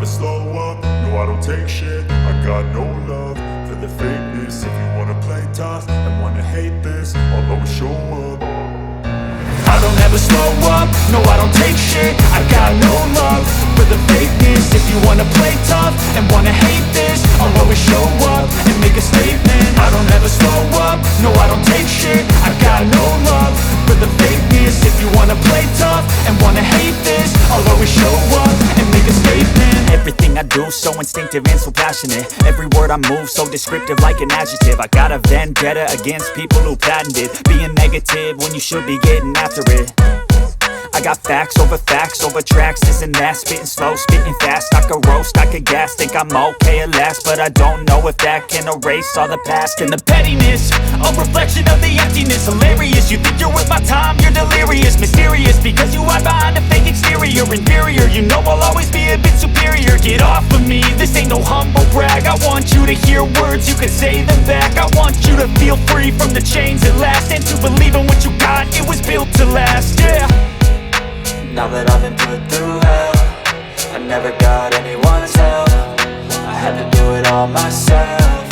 slow up, no I don't take shit. I got no love for the fakeness. If you wanna play tough and wanna hate this, I'll always show up. I don't ever slow up, no I don't take shit. I got no love for the fakeness. If you wanna play tough and wanna hate this, I'll always show up and make a statement. I don't ever slow up, no I don't take shit. I got no love for the fakeness. If you wanna play tough and wanna hate this, I'll always show up and make a statement. Everything I do so instinctive and so passionate. Every word I move so descriptive like an adjective. I got a vendetta against people who patented being negative when you should be getting after it. I got facts over tracks, this and that. Spitting slow, spitting fast, I could roast, I could gas. Think I'm okay at last, but I don't know if that can erase all the past. And the pettiness, a reflection of the emptiness. Hilarious, you think you're worth my time, you're delirious. Mysterious, because you hide behind a fake exterior. Inferior, you know I'll always be a bit superior. Get off of me, this ain't no humble brag. I want you to hear words, you can say them back. I want you to feel free from the chains at last, and to believe in what you got, it was built to last, yeah. Now that I've been put through hell, I never got anyone's help. I had to do it all myself.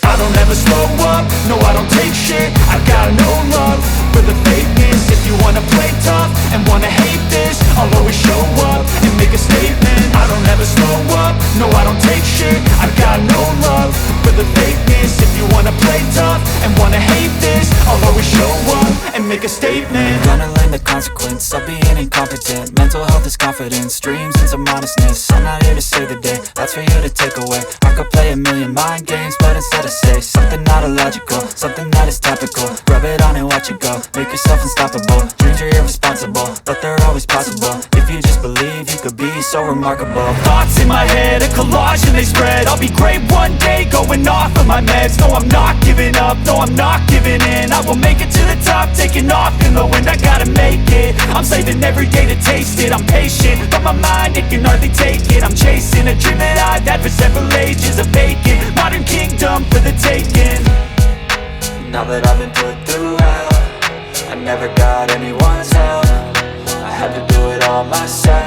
I don't ever slow up, no I don't take shit. I got no love for the fakeness. If you wanna play tough and wanna hate this, I'll always show up and make a statement. I don't ever slow up, no I don't take shit. I got no love for the fakeness. If you wanna play tough and wanna hate this, I'll always show up and make a statement. Gonna learn the consequence of being incompetent. Mental health is confidence, dreams and some honestness. I'm not here to save the day, that's for you to take away. I could play a million mind games, but instead I say something not illogical, something that is topical. Rub it on and watch it go, make yourself unstoppable. Dreams are irresponsible, but they're always possible. If you just believe, you could be so remarkable. Thoughts in my head, a collage and they spread. I'll be great one day, going off of my meds. No, I'm not giving up, no, I'm not giving in. I will make it to the top, taking off in the wind. I gotta make it, I'm saving every day to taste it. I'm patient, but my mind, it can hardly take it. I'm chasing a dream that I've had for several ages. A vacant, modern kingdom for the taking. Now that I've been put through hell, I never got anyone's help. I had to do it all myself.